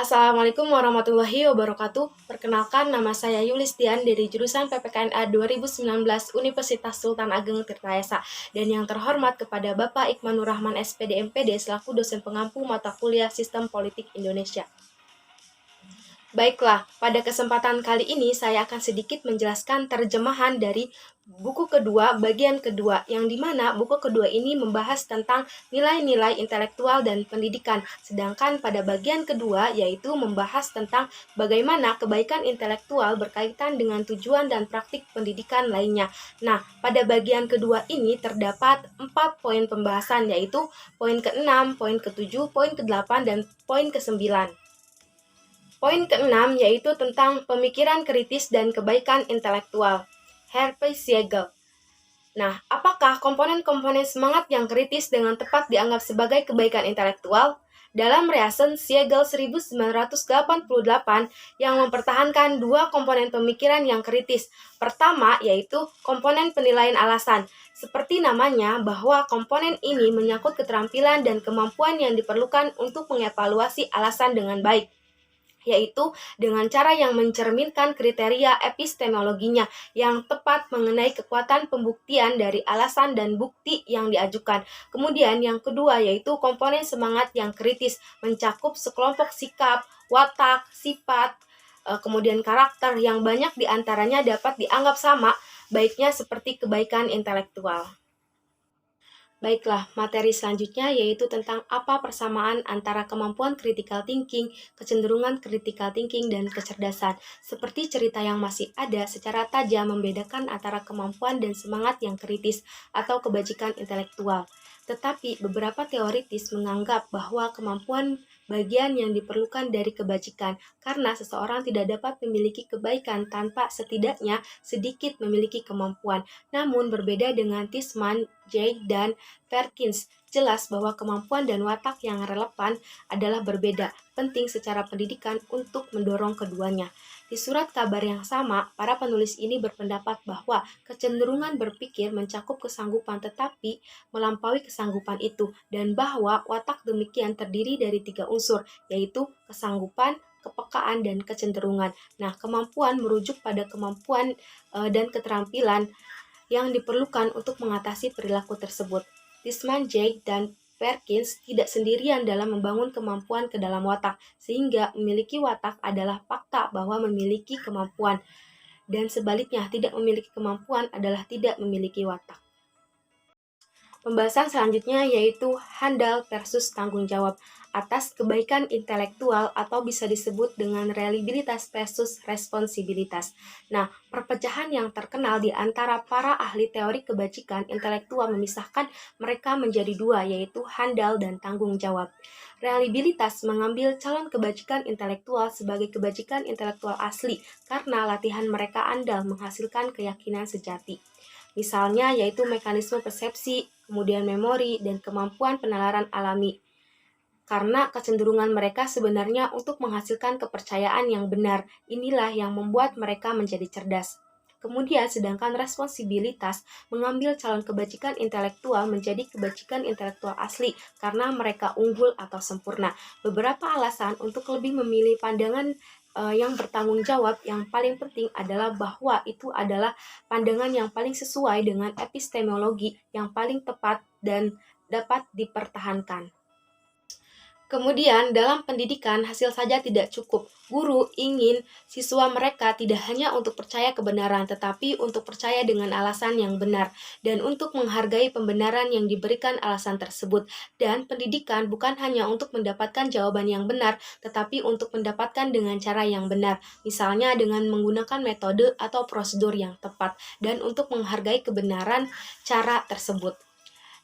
Assalamualaikum warahmatullahi wabarakatuh. Perkenalkan, nama saya Yulistian dari jurusan PPKNA 2019 Universitas Sultan Ageng Tirtayasa. Dan yang terhormat kepada Bapak Ikmanur Rahman SPD MPD selaku dosen pengampu mata kuliah Sistem Politik Indonesia. Baiklah, pada kesempatan kali ini saya akan sedikit menjelaskan terjemahan dari buku kedua, bagian kedua, yang dimana buku kedua ini membahas tentang nilai-nilai intelektual dan pendidikan. Sedangkan pada bagian kedua yaitu membahas tentang bagaimana kebaikan intelektual berkaitan dengan tujuan dan praktik pendidikan lainnya. Nah, pada bagian kedua ini terdapat 4 poin pembahasan, yaitu poin ke-6, poin ke-7, poin ke-8, dan poin ke-9. Poin ke-6 yaitu tentang pemikiran kritis dan kebaikan intelektual. Herpes Siegel. Nah, apakah komponen-komponen semangat yang kritis dengan tepat dianggap sebagai kebaikan intelektual? Dalam Reason Siegel 1988 yang mempertahankan dua komponen pemikiran yang kritis. Pertama yaitu komponen penilaian alasan. Seperti namanya, bahwa komponen ini menyangkut keterampilan dan kemampuan yang diperlukan untuk mengevaluasi alasan dengan baik, yaitu dengan cara yang mencerminkan kriteria epistemologinya yang tepat mengenai kekuatan pembuktian dari alasan dan bukti yang diajukan. Kemudian yang kedua yaitu komponen semangat yang kritis, mencakup sekelompok sikap, watak, sifat, kemudian karakter yang banyak diantaranya dapat dianggap sama, baiknya seperti kebaikan intelektual. Baiklah, materi selanjutnya yaitu tentang apa persamaan antara kemampuan critical thinking, kecenderungan critical thinking, dan kecerdasan. Seperti cerita yang masih ada, secara tajam membedakan antara kemampuan dan semangat yang kritis atau kebajikan intelektual. Tetapi beberapa teoritis menganggap bahwa kemampuan bagian yang diperlukan dari kebajikan, karena seseorang tidak dapat memiliki kebaikan tanpa setidaknya sedikit memiliki kemampuan. Namun berbeda dengan Tishman, Jay, dan Perkins, jelas bahwa kemampuan dan watak yang relevan adalah berbeda, penting secara pendidikan untuk mendorong keduanya. Di surat kabar yang sama, para penulis ini berpendapat bahwa kecenderungan berpikir mencakup kesanggupan tetapi melampaui kesanggupan itu, dan bahwa watak demikian terdiri dari 3 unsur, yaitu kesanggupan, kepekaan, dan kecenderungan. Nah, kemampuan merujuk pada kemampuan dan keterampilan yang diperlukan untuk mengatasi perilaku tersebut. Tishman, Jay, dan Perkins tidak sendirian dalam membangun kemampuan ke dalam watak, sehingga memiliki watak adalah fakta bahwa memiliki kemampuan, dan sebaliknya tidak memiliki kemampuan adalah tidak memiliki watak. Pembahasan selanjutnya yaitu handal versus tanggung jawab atas kebaikan intelektual atau bisa disebut dengan reliabilitas versus responsibilitas. Nah, perpecahan yang terkenal di antara para ahli teori kebajikan intelektual memisahkan mereka menjadi dua, yaitu handal dan tanggung jawab. Reliabilitas mengambil calon kebajikan intelektual sebagai kebajikan intelektual asli karena latihan mereka andal menghasilkan keyakinan sejati. Misalnya yaitu mekanisme persepsi, kemudian memori, dan kemampuan penalaran alami. Karena kecenderungan mereka sebenarnya untuk menghasilkan kepercayaan yang benar, inilah yang membuat mereka menjadi cerdas. Kemudian sedangkan responsibilitas mengambil calon kebajikan intelektual menjadi kebajikan intelektual asli karena mereka unggul atau sempurna. Beberapa alasan untuk lebih memilih pandangan yang bertanggung jawab yang paling penting adalah bahwa itu adalah pandangan yang paling sesuai dengan epistemologi yang paling tepat dan dapat dipertahankan. Kemudian, dalam pendidikan, hasil saja tidak cukup. Guru ingin siswa mereka tidak hanya untuk percaya kebenaran, tetapi untuk percaya dengan alasan yang benar, dan untuk menghargai pembenaran yang diberikan alasan tersebut. Dan pendidikan bukan hanya untuk mendapatkan jawaban yang benar, tetapi untuk mendapatkan dengan cara yang benar, misalnya dengan menggunakan metode atau prosedur yang tepat, dan untuk menghargai kebenaran cara tersebut.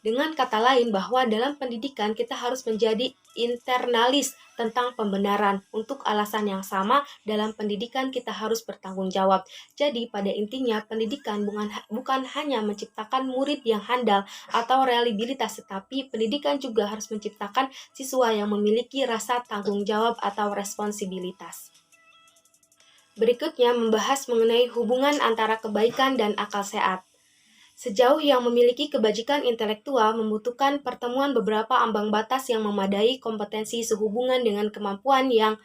Dengan kata lain, bahwa dalam pendidikan kita harus menjadi internalis tentang pembenaran. Untuk alasan yang sama, dalam pendidikan kita harus bertanggung jawab. Jadi, pada intinya, pendidikan bukan hanya menciptakan murid yang handal atau reliabilitas, tetapi pendidikan juga harus menciptakan siswa yang memiliki rasa tanggung jawab atau responsibilitas. Berikutnya membahas mengenai hubungan antara kebaikan dan akal sehat. Sejauh yang memiliki kebajikan intelektual membutuhkan pertemuan beberapa ambang batas yang memadai kompetensi sehubungan dengan kemampuan yang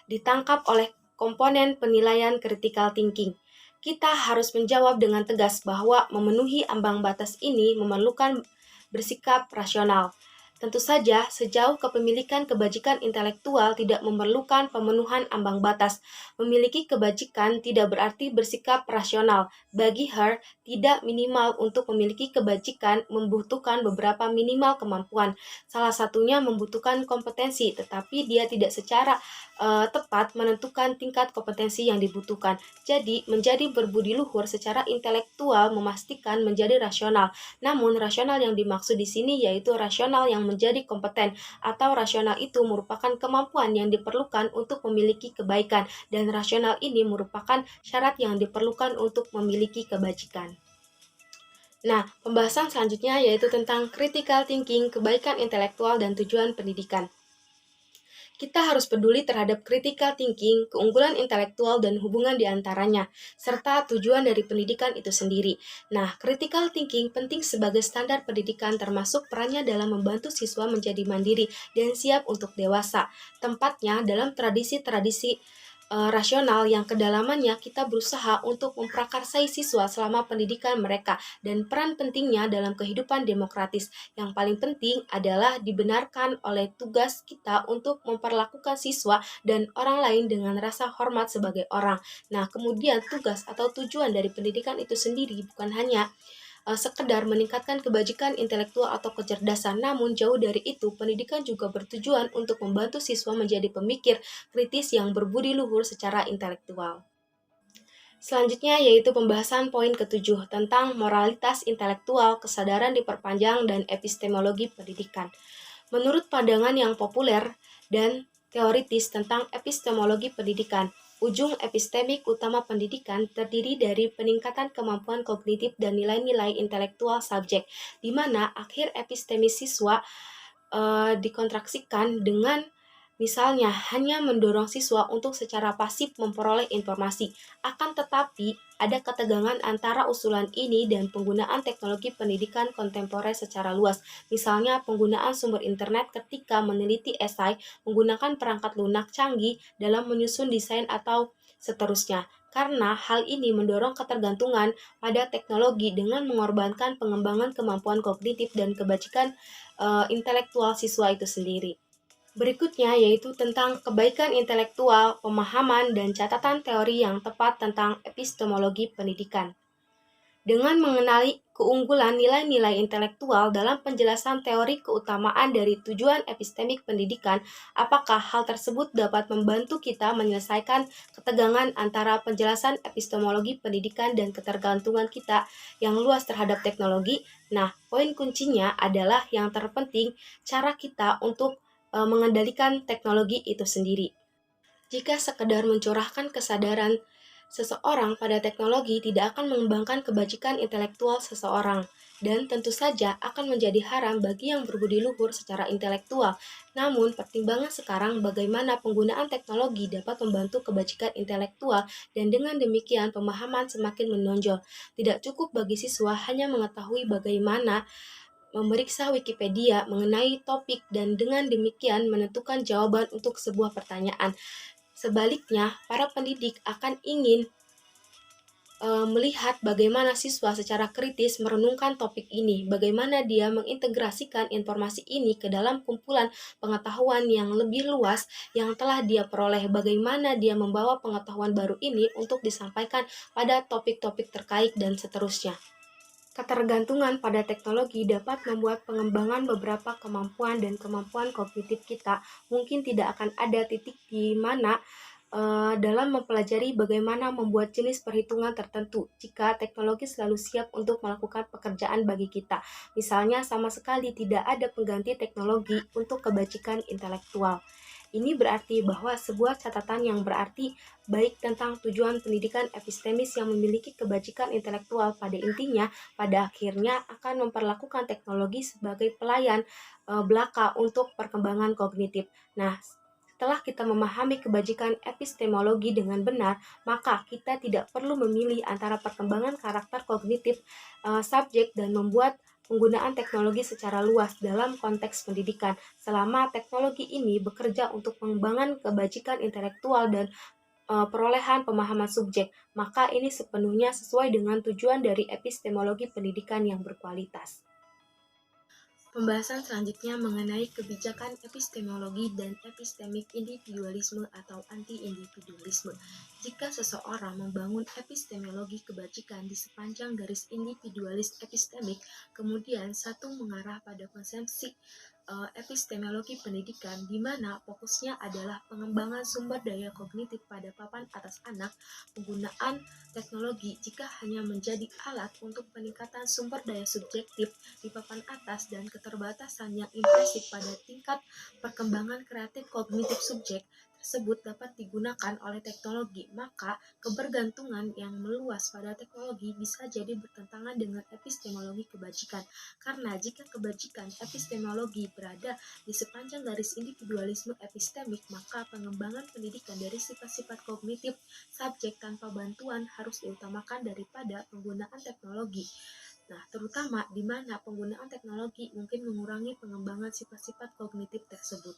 ditangkap oleh komponen penilaian critical thinking. Kita harus menjawab dengan tegas bahwa memenuhi ambang batas ini memerlukan bersikap rasional. Tentu saja, sejauh kepemilikan kebajikan intelektual tidak memerlukan pemenuhan ambang batas. Memiliki kebajikan tidak berarti bersikap rasional. Bagi Her, tidak minimal untuk memiliki kebajikan membutuhkan beberapa minimal kemampuan. Salah satunya membutuhkan kompetensi, tetapi dia tidak secara tepat menentukan tingkat kompetensi yang dibutuhkan. Jadi, menjadi berbudi luhur secara intelektual memastikan menjadi rasional. Namun, rasional yang dimaksud di sini yaitu rasional yang menjadi kompeten, atau rasional itu merupakan kemampuan yang diperlukan untuk memiliki kebaikan, dan rasional ini merupakan syarat yang diperlukan untuk memiliki kebajikan. Nah, pembahasan selanjutnya yaitu tentang critical thinking, kebaikan intelektual, dan tujuan pendidikan. Kita harus peduli terhadap critical thinking, keunggulan intelektual, dan hubungan di antaranya, serta tujuan dari pendidikan itu sendiri. Nah, critical thinking penting sebagai standar pendidikan termasuk perannya dalam membantu siswa menjadi mandiri dan siap untuk dewasa. Tempatnya dalam tradisi-tradisi rasional yang kedalamannya kita berusaha untuk memprakarsai siswa selama pendidikan mereka dan peran pentingnya dalam kehidupan demokratis. Yang paling penting adalah dibenarkan oleh tugas kita untuk memperlakukan siswa dan orang lain dengan rasa hormat sebagai orang. Nah, kemudian tugas atau tujuan dari pendidikan itu sendiri bukan hanya sekedar meningkatkan kebajikan intelektual atau kecerdasan. Namun jauh dari itu, pendidikan juga bertujuan untuk membantu siswa menjadi pemikir kritis yang berbudi luhur secara intelektual. Selanjutnya yaitu pembahasan poin ketujuh tentang moralitas intelektual, kesadaran diperpanjang, dan epistemologi pendidikan. Menurut pandangan yang populer dan teoritis tentang epistemologi pendidikan, ujung epistemik utama pendidikan terdiri dari peningkatan kemampuan kognitif dan nilai-nilai intelektual subjek, di mana akhir epistemis siswa dikontraksikan dengan misalnya hanya mendorong siswa untuk secara pasif memperoleh informasi. Akan tetapi, ada ketegangan antara usulan ini dan penggunaan teknologi pendidikan kontemporer secara luas. Misalnya penggunaan sumber internet ketika meneliti esai, menggunakan perangkat lunak canggih dalam menyusun desain atau seterusnya. Karena hal ini mendorong ketergantungan pada teknologi dengan mengorbankan pengembangan kemampuan kognitif dan kebajikan intelektual siswa itu sendiri. Berikutnya yaitu tentang kebaikan intelektual, pemahaman, dan catatan teori yang tepat tentang epistemologi pendidikan. Dengan mengenali keunggulan nilai-nilai intelektual dalam penjelasan teori keutamaan dari tujuan epistemik pendidikan, apakah hal tersebut dapat membantu kita menyelesaikan ketegangan antara penjelasan epistemologi pendidikan dan ketergantungan kita yang luas terhadap teknologi? Nah, poin kuncinya adalah yang terpenting cara kita untuk mengendalikan teknologi itu sendiri. Jika sekedar mencurahkan kesadaran seseorang pada teknologi tidak akan mengembangkan kebajikan intelektual seseorang, dan tentu saja akan menjadi haram bagi yang berbudi luhur secara intelektual. Namun, pertimbangan sekarang bagaimana penggunaan teknologi dapat membantu kebajikan intelektual, dan dengan demikian pemahaman semakin menonjol. Tidak cukup bagi siswa hanya mengetahui bagaimana memeriksa Wikipedia mengenai topik dan dengan demikian menentukan jawaban untuk sebuah pertanyaan. Sebaliknya, para pendidik akan ingin melihat bagaimana siswa secara kritis merenungkan topik ini, bagaimana dia mengintegrasikan informasi ini ke dalam kumpulan pengetahuan yang lebih luas yang telah dia peroleh, bagaimana dia membawa pengetahuan baru ini untuk disampaikan pada topik-topik terkait dan seterusnya. Ketergantungan pada teknologi dapat membuat pengembangan beberapa kemampuan dan kemampuan kognitif kita mungkin tidak akan ada titik di mana dalam mempelajari bagaimana membuat jenis perhitungan tertentu jika teknologi selalu siap untuk melakukan pekerjaan bagi kita. Misalnya sama sekali tidak ada pengganti teknologi untuk kebajikan intelektual. Ini berarti bahwa sebuah catatan yang berarti baik tentang tujuan pendidikan epistemis yang memiliki kebajikan intelektual pada intinya, pada akhirnya akan memperlakukan teknologi sebagai pelayan belaka untuk perkembangan kognitif. Nah, Setelah kita memahami kebajikan epistemologi dengan benar, maka kita tidak perlu memilih antara perkembangan karakter kognitif subjek dan membuat penggunaan teknologi secara luas dalam konteks pendidikan. Selama teknologi ini bekerja untuk pengembangan kebajikan intelektual dan perolehan pemahaman subjek, maka ini sepenuhnya sesuai dengan tujuan dari epistemologi pendidikan yang berkualitas. Pembahasan selanjutnya mengenai kebijakan epistemologi dan epistemik individualisme atau anti-individualisme. Jika seseorang membangun epistemologi kebajikan di sepanjang garis individualis epistemik, kemudian satu mengarah pada konsepsi epistemologi pendidikan di mana fokusnya adalah pengembangan sumber daya kognitif pada papan atas anak, penggunaan teknologi jika hanya menjadi alat untuk peningkatan sumber daya subjektif di papan atas dan keterbatasan yang impresif pada tingkat perkembangan kreatif kognitif subjek tersebut dapat digunakan oleh teknologi, maka kebergantungan yang meluas pada teknologi bisa jadi bertentangan dengan epistemologi kebajikan. Karena jika kebajikan epistemologi berada di sepanjang garis individualisme epistemik, maka pengembangan pendidikan dari sifat-sifat kognitif subjek tanpa bantuan harus diutamakan daripada penggunaan teknologi. Nah, terutama di mana penggunaan teknologi mungkin mengurangi pengembangan sifat-sifat kognitif tersebut.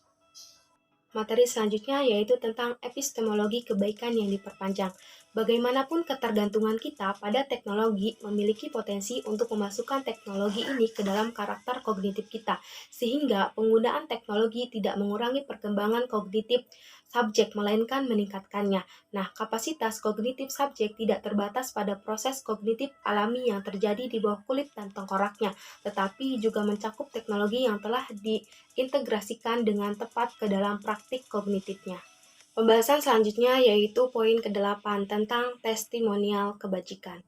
Materi selanjutnya yaitu tentang epistemologi kebaikan yang diperpanjang. Bagaimanapun ketergantungan kita pada teknologi memiliki potensi untuk memasukkan teknologi ini ke dalam karakter kognitif kita, sehingga penggunaan teknologi tidak mengurangi perkembangan kognitif subjek, melainkan meningkatkannya. Nah, kapasitas kognitif subjek tidak terbatas pada proses kognitif alami yang terjadi di bawah kulit dan tengkoraknya, tetapi juga mencakup teknologi yang telah diintegrasikan dengan tepat ke dalam praktik kognitifnya. Pembahasan selanjutnya yaitu poin ke-8 tentang testimonial kebajikan.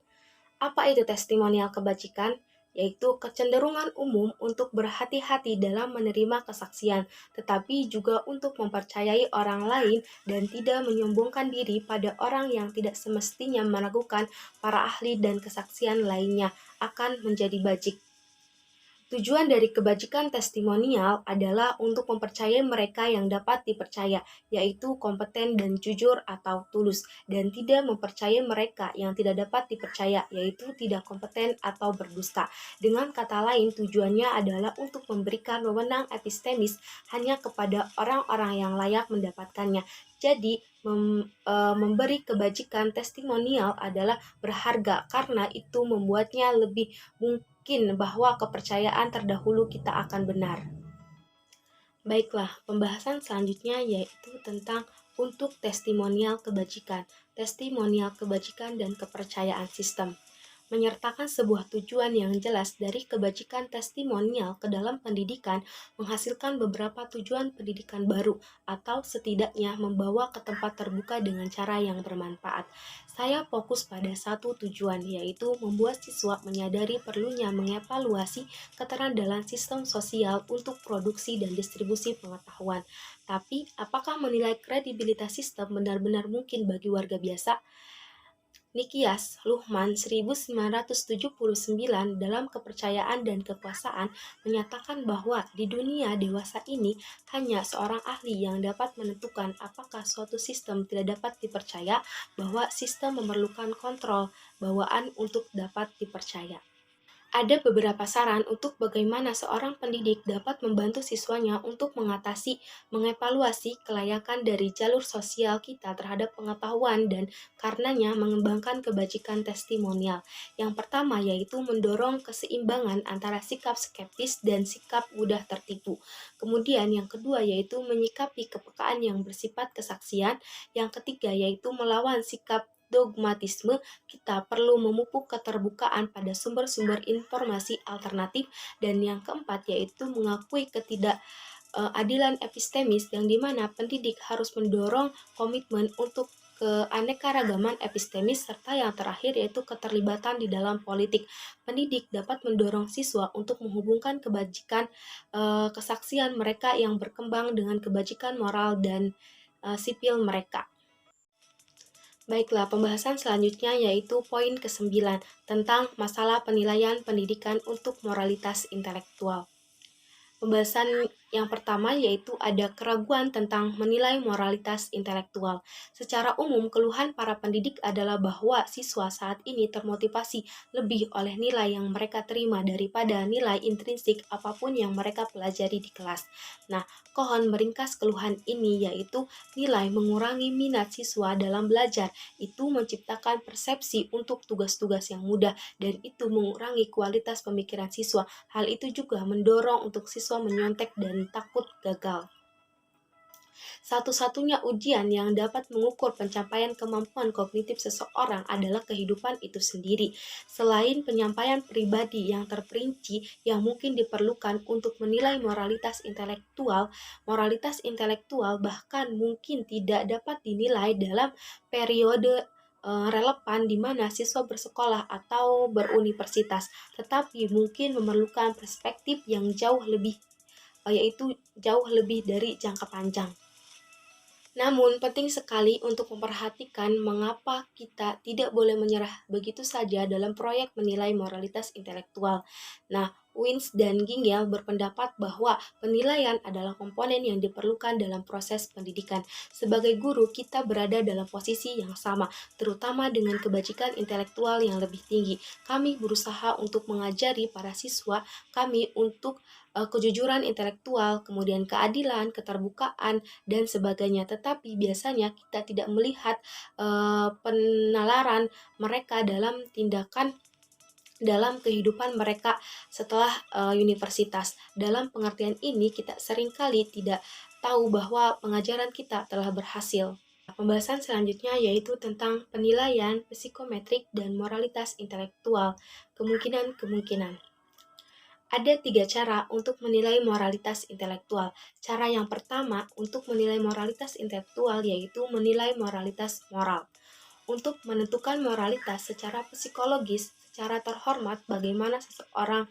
Apa itu testimonial kebajikan? Yaitu kecenderungan umum untuk berhati-hati dalam menerima kesaksian, tetapi juga untuk mempercayai orang lain dan tidak menyombongkan diri pada orang yang tidak semestinya meragukan para ahli dan kesaksian lainnya akan menjadi bajik. Tujuan dari kebajikan testimonial adalah untuk mempercayai mereka yang dapat dipercaya, yaitu kompeten dan jujur atau tulus, dan tidak mempercayai mereka yang tidak dapat dipercaya, yaitu tidak kompeten atau berdusta. Dengan kata lain, tujuannya adalah untuk memberikan wewenang epistemis hanya kepada orang-orang yang layak mendapatkannya. Jadi, memberi kebajikan testimonial adalah berharga karena itu membuatnya lebih mungkin bahwa kepercayaan terdahulu kita akan benar. Baiklah, pembahasan selanjutnya yaitu tentang untuk testimonial kebajikan dan kepercayaan sistem. Menyertakan sebuah tujuan yang jelas dari kebajikan testimonial ke dalam pendidikan menghasilkan beberapa tujuan pendidikan baru atau setidaknya membawa ke tempat terbuka dengan cara yang bermanfaat. Saya fokus pada satu tujuan, yaitu membuat siswa menyadari perlunya mengevaluasi keterandalan sistem sosial untuk produksi dan distribusi pengetahuan. Tapi, apakah menilai kredibilitas sistem benar-benar mungkin bagi warga biasa? Nikias Luhmann 1979 dalam Kepercayaan dan Kekuasaan menyatakan bahwa di dunia dewasa ini hanya seorang ahli yang dapat menentukan apakah suatu sistem tidak dapat dipercaya, bahwa sistem memerlukan kontrol bawaan untuk dapat dipercaya. Ada beberapa saran untuk bagaimana seorang pendidik dapat membantu siswanya untuk mengevaluasi kelayakan dari jalur sosial kita terhadap pengetahuan dan karenanya mengembangkan kebajikan testimonial. Yang pertama yaitu mendorong keseimbangan antara sikap skeptis dan sikap mudah tertipu. Kemudian yang kedua yaitu menyikapi kepekaan yang bersifat kesaksian. Yang ketiga yaitu melawan sikap dogmatisme. Kita perlu memupuk keterbukaan pada sumber-sumber informasi alternatif, dan yang keempat yaitu mengakui ketidakadilan epistemis yang dimana pendidik harus mendorong komitmen untuk keanekaragaman epistemis, serta yang terakhir yaitu keterlibatan di dalam politik. Pendidik dapat mendorong siswa untuk menghubungkan kebajikan kesaksian mereka yang berkembang dengan kebajikan moral dan sipil mereka. Baiklah, pembahasan selanjutnya yaitu poin ke-9 tentang masalah penilaian pendidikan untuk moralitas intelektual. Pembahasan Yang pertama yaitu ada keraguan tentang menilai moralitas intelektual. Secara umum, keluhan para pendidik adalah bahwa siswa saat ini termotivasi lebih oleh nilai yang mereka terima daripada nilai intrinsik apapun yang mereka pelajari di kelas. Nah, Kohn meringkas keluhan ini yaitu nilai mengurangi minat siswa dalam belajar, itu menciptakan persepsi untuk tugas-tugas yang mudah dan itu mengurangi kualitas pemikiran siswa. Hal itu juga mendorong untuk siswa menyontek dan takut gagal. Satu-satunya ujian yang dapat mengukur pencapaian kemampuan kognitif seseorang adalah kehidupan itu sendiri. Selain penyampaian pribadi yang terperinci yang mungkin diperlukan untuk menilai moralitas intelektual bahkan mungkin tidak dapat dinilai dalam periode relevan di mana siswa bersekolah atau beruniversitas, tetapi mungkin memerlukan perspektif yang yaitu jauh lebih dari jangka panjang. Namun, penting sekali untuk memperhatikan mengapa kita tidak boleh menyerah begitu saja dalam proyek menilai moralitas intelektual. Nah, Wins dan Gingel berpendapat bahwa penilaian adalah komponen yang diperlukan dalam proses pendidikan. Sebagai guru, kita berada dalam posisi yang sama, terutama dengan kebajikan intelektual yang lebih tinggi. Kami berusaha untuk mengajari para siswa kami untuk kejujuran intelektual, kemudian keadilan, keterbukaan, dan sebagainya. Tetapi biasanya kita tidak melihat penalaran mereka dalam tindakan dalam kehidupan mereka setelah universitas. Dalam pengertian ini, kita seringkali tidak tahu bahwa pengajaran kita telah berhasil. Pembahasan selanjutnya yaitu tentang penilaian psikometrik dan moralitas intelektual. Kemungkinan-kemungkinan. Ada 3 cara untuk menilai moralitas intelektual. Cara yang pertama untuk menilai moralitas intelektual yaitu menilai moralitas moral. Untuk menentukan moralitas secara psikologis, secara terhormat bagaimana seseorang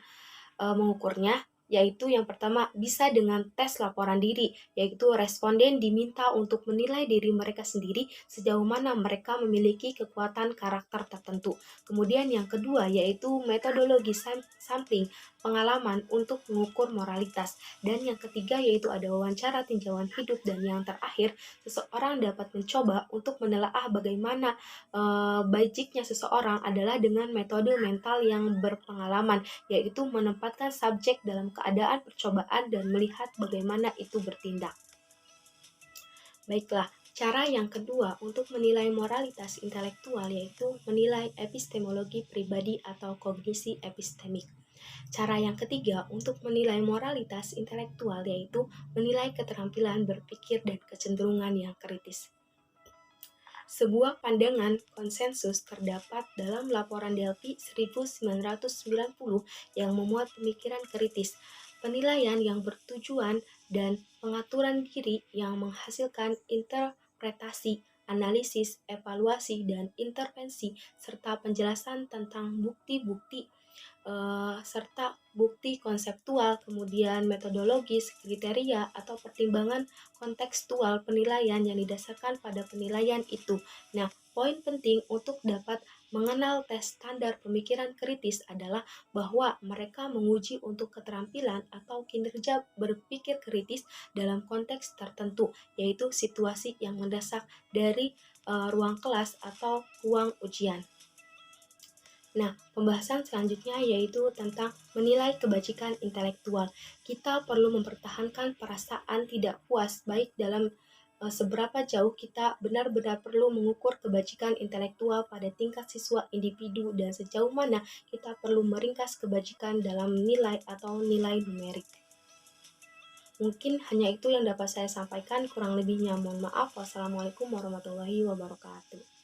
mengukurnya, yaitu yang pertama bisa dengan tes laporan diri, yaitu responden diminta untuk menilai diri mereka sendiri sejauh mana mereka memiliki kekuatan karakter tertentu. Kemudian yang kedua yaitu metodologi sampling, pengalaman untuk mengukur moralitas. Dan yang ketiga yaitu ada wawancara tinjauan hidup, dan yang terakhir seseorang dapat mencoba untuk menelaah bagaimana bajiknya seseorang adalah dengan metode mental yang berpengalaman, yaitu menempatkan subjek dalam keadaan percobaan dan melihat bagaimana itu bertindak. Baiklah, cara yang kedua untuk menilai moralitas intelektual yaitu menilai epistemologi pribadi atau kognisi epistemik. Cara yang ketiga untuk menilai moralitas intelektual yaitu menilai keterampilan berpikir dan kecenderungan yang kritis. Sebuah pandangan konsensus terdapat dalam laporan Delphi 1990 yang memuat pemikiran kritis, penilaian yang bertujuan, dan pengaturan diri yang menghasilkan interpretasi, analisis, evaluasi, dan intervensi, serta penjelasan tentang bukti-bukti serta bukti konseptual, kemudian metodologis, kriteria, atau pertimbangan kontekstual penilaian yang didasarkan pada penilaian itu. Nah, poin penting untuk dapat mengenal tes standar pemikiran kritis adalah bahwa mereka menguji untuk keterampilan atau kinerja berpikir kritis dalam konteks tertentu, yaitu situasi yang mendesak dari ruang kelas atau ruang ujian. Nah, pembahasan selanjutnya yaitu tentang menilai kebajikan intelektual. Kita perlu mempertahankan perasaan tidak puas baik dalam seberapa jauh kita benar-benar perlu mengukur kebajikan intelektual pada tingkat siswa individu dan sejauh mana kita perlu meringkas kebajikan dalam nilai atau nilai numerik. Mungkin hanya itu yang dapat saya sampaikan, kurang lebihnya mohon maaf. Wassalamualaikum warahmatullahi wabarakatuh.